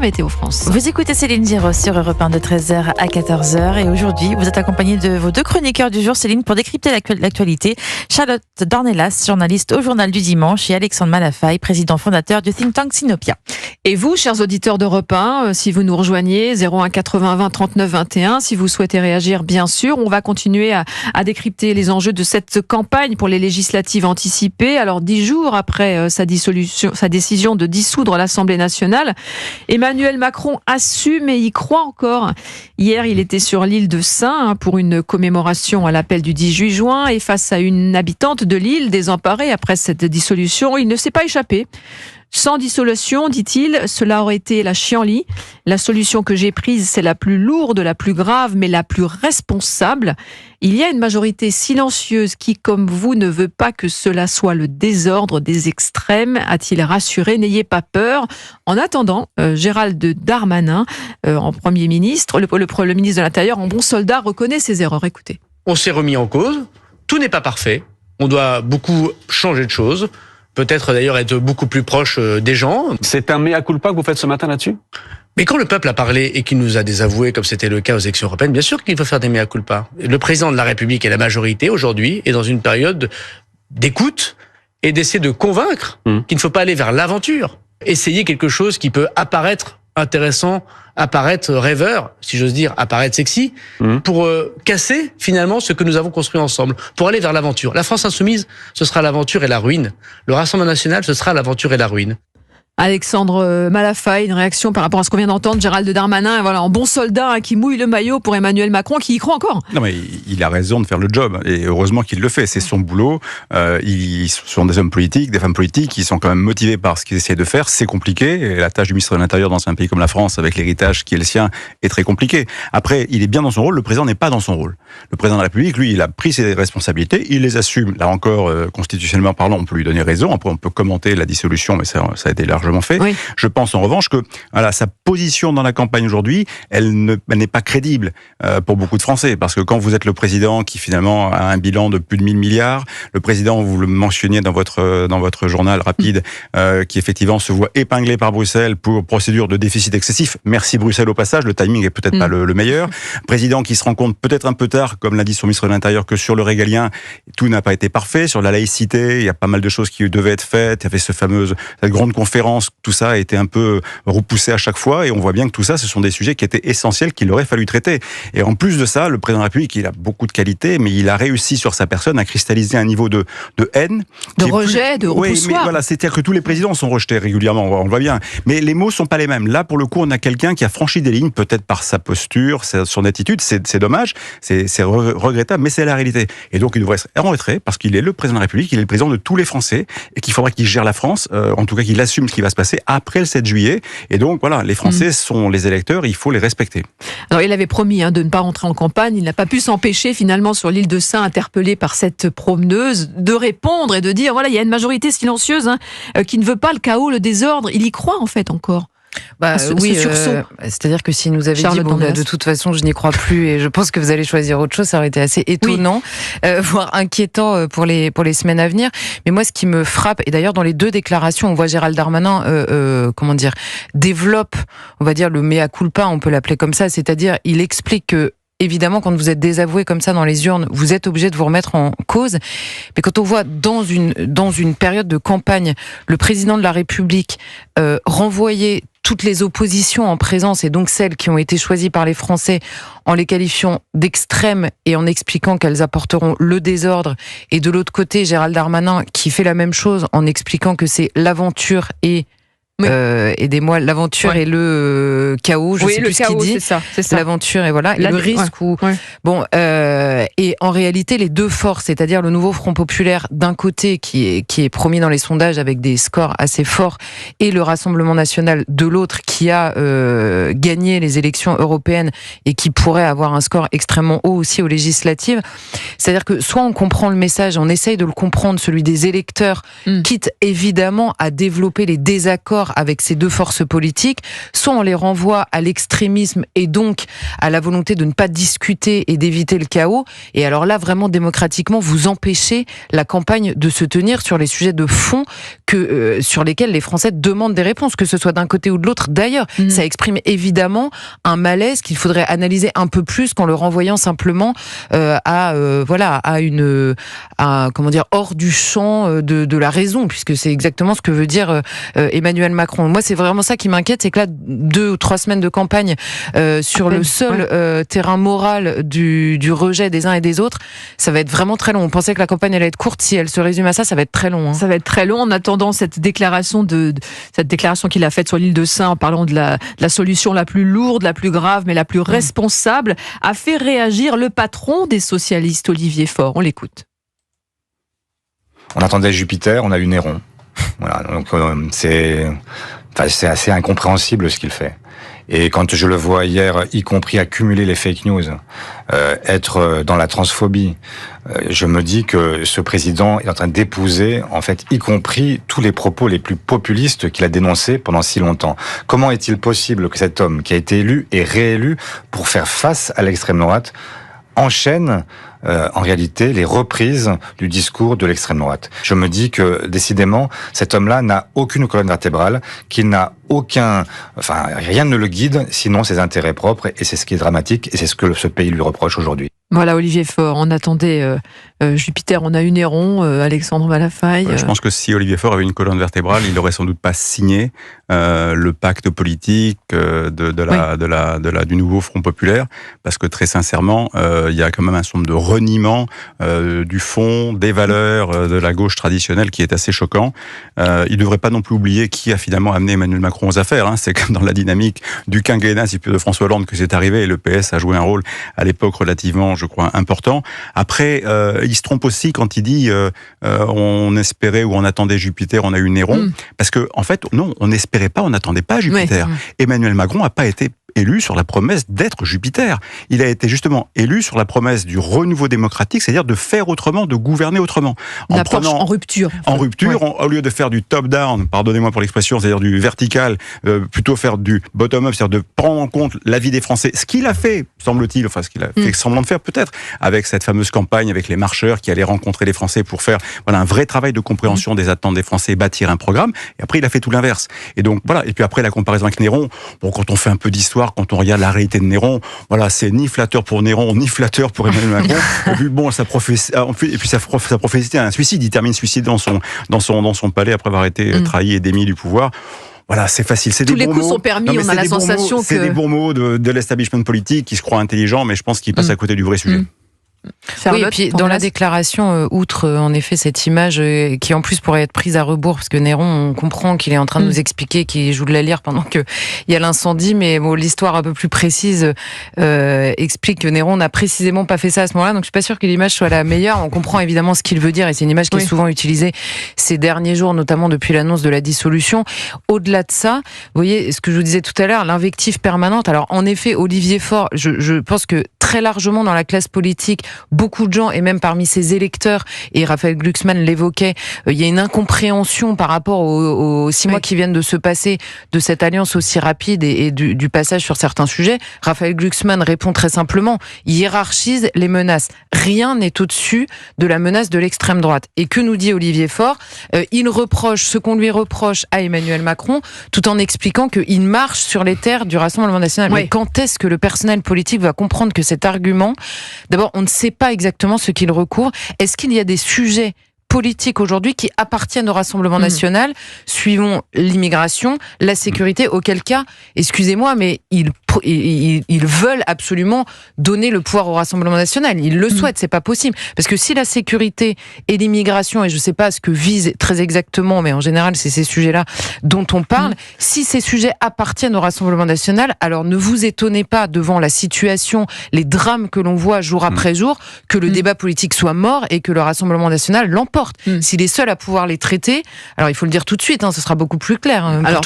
Météo France. Vous écoutez Céline Giraud sur Europe 1 de 13h à 14h. Et aujourd'hui, vous êtes accompagnée de vos deux chroniqueurs du jour, Céline, pour décrypter l'actualité. Charlotte Dornelas, journaliste au Journal du Dimanche, et Alexandre Malafaille, président fondateur du think tank Sinopia. Et vous, chers auditeurs d'Europe 1, si vous nous rejoignez, 01 80 20 39 21, si vous souhaitez réagir, bien sûr, on va continuer à décrypter les enjeux de cette campagne pour les législatives anticipées. Alors, 10 jours après sa décision de dissoudre l'Assemblée nationale, Emmanuel Macron assume et y croit encore. Hier, il était sur l'île de Sein pour une commémoration à l'appel du 18 juin et face à une habitante de l'île désemparée après cette dissolution, il ne s'est pas échappé. Sans dissolution, dit-il, cela aurait été la chienlit. La solution que j'ai prise, c'est la plus lourde, la plus grave, mais la plus responsable. Il y a une majorité silencieuse qui, comme vous, ne veut pas que cela soit le désordre des extrêmes, a-t-il rassuré. N'ayez pas peur. En attendant, Gérald Darmanin, en Premier ministre, le ministre de l'Intérieur, en bon soldat, reconnaît ses erreurs. Écoutez. On s'est remis en cause. Tout n'est pas parfait. On doit beaucoup changer de choses. Peut-être d'ailleurs être beaucoup plus proche des gens. C'est un mea culpa que vous faites ce matin là-dessus ? Mais quand le peuple a parlé et qu'il nous a désavoué, comme c'était le cas aux élections européennes, bien sûr qu'il faut faire des mea culpa. Le président de la République et la majorité aujourd'hui est dans une période d'écoute et d'essayer de convaincre qu'il ne faut pas aller vers l'aventure. Essayer quelque chose qui peut apparaître intéressant, apparaître rêveur, si j'ose dire, apparaître sexy, pour casser finalement ce que nous avons construit ensemble, pour aller vers l'aventure. La France insoumise, ce sera l'aventure et la ruine. Le Rassemblement national, ce sera l'aventure et la ruine. Alexandre Malafaille, une réaction par rapport à ce qu'on vient d'entendre, Gérald Darmanin, voilà, en bon soldat qui mouille le maillot pour Emmanuel Macron, qui y croit encore. Non mais il a raison de faire le job, et heureusement qu'il le fait, c'est son boulot. Ils sont des hommes politiques, des femmes politiques, qui sont quand même motivés par ce qu'ils essaient de faire. C'est compliqué, et la tâche du ministre de l'Intérieur dans un pays comme la France, avec l'héritage qui est le sien, est très compliquée. Après, il est bien dans son rôle, le président n'est pas dans son rôle. Le président de la République, lui, il a pris ses responsabilités, il les assume. Là encore, constitutionnellement parlant, on peut lui donner raison. Après, on peut commenter la dissolution, mais ça a été largement fait. Oui. Je pense en revanche que voilà, sa position dans la campagne aujourd'hui, elle n'est pas crédible pour beaucoup de Français, parce que quand vous êtes le président qui finalement a un bilan de plus de 1000 milliards, le président, vous le mentionniez dans votre journal rapide, qui effectivement se voit épinglé par Bruxelles pour procédure de déficit excessif. Merci Bruxelles au passage, le timing est peut-être pas le meilleur. Président qui se rend compte peut-être un peu tard, comme l'a dit son ministre de l'Intérieur, que sur le régalien, tout n'a pas été parfait. Sur la laïcité, il y a pas mal de choses qui devaient être faites. Il y avait cette grande conférence, tout ça a été un peu repoussé à chaque fois, et on voit bien que tout ça, ce sont des sujets qui étaient essentiels, qu'il aurait fallu traiter. Et en plus de ça, le président de la République, il a beaucoup de qualités, mais il a réussi sur sa personne à cristalliser un niveau de haine, de rejet, de repoussoir. Oui, mais voilà, c'est-à-dire que tous les présidents sont rejetés régulièrement, on le voit bien. Mais les mots sont pas les mêmes. Là, pour le coup, on a quelqu'un qui a franchi des lignes, peut-être par sa posture, son attitude. C'est dommage, c'est regrettable, mais c'est la réalité. Et donc, il devrait être en retrait, parce qu'il est le président de la République, il est le président de tous les Français, et qu'il faudra qu'il gère la France, en tout cas qu'il assume ce qui va se passer après le 7 juillet. Et donc, voilà, les Français sont les électeurs, il faut les respecter. Alors, il avait promis de ne pas rentrer en campagne. Il n'a pas pu s'empêcher, finalement, sur l'île de Sein, interpellé par cette promeneuse, de répondre et de dire, voilà, il y a une majorité silencieuse qui ne veut pas le chaos, le désordre. Il y croit, en fait, encore. Oui, c'est-à-dire que si nous avait dit de toute façon je n'y crois plus et je pense que vous allez choisir autre chose, ça aurait été assez étonnant, voire inquiétant pour les semaines à venir. Mais moi, ce qui me frappe, et d'ailleurs dans les deux déclarations, on voit Gérald Darmanin, développe, on va dire le mea culpa, on peut l'appeler comme ça, c'est-à-dire il explique que évidemment, quand vous êtes désavoué comme ça dans les urnes, vous êtes obligé de vous remettre en cause. Mais quand on voit dans une période de campagne, le président de la République renvoyer toutes les oppositions en présence, et donc celles qui ont été choisies par les Français, en les qualifiant d'extrêmes et en expliquant qu'elles apporteront le désordre, et de l'autre côté, Gérald Darmanin qui fait la même chose en expliquant que c'est l'aventure et aidez-moi, l'aventure et le chaos, je sais plus ce qu'il dit. C'est ça. L'aventure et voilà, et le risque et en réalité les deux forces, c'est-à-dire le nouveau Front populaire d'un côté qui est promis dans les sondages avec des scores assez forts, et le Rassemblement national de l'autre qui a gagné les élections européennes et qui pourrait avoir un score extrêmement haut aussi aux législatives. C'est-à-dire que soit on comprend le message, on essaye de le comprendre, celui des électeurs, quitte évidemment à développer les désaccords accord avec ces deux forces politiques, soit on les renvoie à l'extrémisme et donc à la volonté de ne pas discuter et d'éviter le chaos. Et alors là, vraiment démocratiquement, vous empêchez la campagne de se tenir sur les sujets de fond sur lesquels les Français demandent des réponses, que ce soit d'un côté ou de l'autre. D'ailleurs, ça exprime évidemment un malaise qu'il faudrait analyser un peu plus qu'en le renvoyant simplement hors du champ de la raison, puisque c'est exactement ce que veut dire Emmanuel Macron. Moi, c'est vraiment ça qui m'inquiète, c'est que là, 2 ou 3 semaines de campagne sur le seul terrain moral du rejet des uns et des autres, ça va être vraiment très long. On pensait que la campagne allait être courte, si elle se résume à ça, ça va être très long. Hein. Ça va être très long. En attendant cette déclaration qu'il a faite sur l'île de Sein, en parlant de la solution la plus lourde, la plus grave, mais la plus responsable, a fait réagir le patron des socialistes, Olivier Faure. On l'écoute. On attendait Jupiter, on a eu Néron. Voilà, donc c'est assez incompréhensible ce qu'il fait. Et quand je le vois hier, y compris accumuler les fake news, être dans la transphobie, je me dis que ce président est en train d'épouser, en fait, y compris tous les propos les plus populistes qu'il a dénoncés pendant si longtemps. Comment est-il possible que cet homme qui a été élu et réélu pour faire face à l'extrême droite enchaîne en réalité les reprises du discours de l'extrême droite. Je me dis que décidément cet homme-là n'a aucune colonne vertébrale, qu'il n'a rien ne le guide sinon ses intérêts propres, et c'est ce qui est dramatique et c'est ce que ce pays lui reproche aujourd'hui. Voilà, Olivier Faure, on attendait Jupiter, on a eu Néron, Alexandre Malafaille. Je pense que si Olivier Faure avait une colonne vertébrale, il n'aurait sans doute pas signé le pacte politique du nouveau Front populaire, parce que très sincèrement, il y a quand même un certain nombre de reniements du fond, des valeurs de la gauche traditionnelle qui est assez choquant. Il ne devrait pas non plus oublier qui a finalement amené Emmanuel Macron aux affaires. Hein. C'est comme dans la dynamique du quinquennat, si peu de François Hollande, que c'est arrivé, et le PS a joué un rôle à l'époque relativement, je crois, important. Après, il se trompe aussi quand il dit on espérait ou on attendait Jupiter, on a eu Néron, parce que en fait, non, on n'espérait pas, on n'attendait pas Jupiter. Emmanuel Macron n'a pas été élu sur la promesse d'être Jupiter. Il a été justement élu sur la promesse du renouveau démocratique, c'est-à-dire de faire autrement, de gouverner autrement. En rupture. En rupture, au lieu de faire du top-down, pardonnez-moi pour l'expression, c'est-à-dire du vertical, plutôt faire du bottom-up, c'est-à-dire de prendre en compte l'avis des Français. Ce qu'il a fait, semble-t-il, ce qu'il a fait semblant de faire peut-être, avec cette fameuse campagne avec les marcheurs qui allaient rencontrer les Français pour faire un vrai travail de compréhension des attentes des Français, bâtir un programme. Et après, il a fait tout l'inverse. Et donc, voilà. Et puis après, la comparaison avec Néron, quand on fait un peu d'histoire, quand on regarde la réalité de Néron, c'est ni flatteur pour Néron, ni flatteur pour Emmanuel Macron. Et puis sa prophétie était un suicide. Il termine suicide dans son palais après avoir été trahi et démis du pouvoir. Voilà, c'est facile. Tous les coups sont permis, on a la sensation que... C'est des bons mots de l'establishment politique qui se croit intelligent, mais je pense qu'il passe à côté du vrai sujet. Oui, et puis dans la déclaration, outre en effet cette image qui en plus pourrait être prise à rebours, parce que Néron, on comprend qu'il est en train de nous expliquer qu'il joue de la lyre pendant qu'il y a l'incendie, mais l'histoire un peu plus précise explique que Néron n'a précisément pas fait ça à ce moment-là, donc je suis pas sûre que l'image soit la meilleure. On comprend évidemment ce qu'il veut dire, et c'est une image qui est souvent utilisée ces derniers jours, notamment depuis l'annonce de la dissolution. Au-delà de ça, vous voyez ce que je vous disais tout à l'heure, l'invective permanente. Alors en effet, Olivier Faure, je pense que très largement dans la classe politique, beaucoup de gens, et même parmi ses électeurs, et Raphaël Glucksmann l'évoquait, il y a une incompréhension par rapport aux 6 mois qui viennent de se passer, de cette alliance aussi rapide et du passage sur certains sujets. Raphaël Glucksmann répond très simplement, il hiérarchise les menaces. Rien n'est au-dessus de la menace de l'extrême droite. Et que nous dit Olivier Faure ? Il reproche ce qu'on lui reproche à Emmanuel Macron, tout en expliquant qu'il marche sur les terres du Rassemblement national. Mais quand est-ce que le personnel politique va comprendre que cet argument, d'abord, on ne sait pas exactement ce qu'il recourt. Est-ce qu'il y a des sujets politiques aujourd'hui qui appartiennent au Rassemblement national, suivons l'immigration, la sécurité, auquel cas, excusez-moi, mais ils veulent absolument donner le pouvoir au Rassemblement national. Ils le souhaitent, c'est pas possible. Parce que si la sécurité et l'immigration, et je sais pas ce que vise très exactement, mais en général, c'est ces sujets-là dont on parle, si ces sujets appartiennent au Rassemblement national, alors ne vous étonnez pas devant la situation, les drames que l'on voit jour après jour, que le débat politique soit mort et que le Rassemblement national l'emporte. S'il est seul à pouvoir les traiter, alors il faut le dire tout de suite, ce sera beaucoup plus clair. Alors,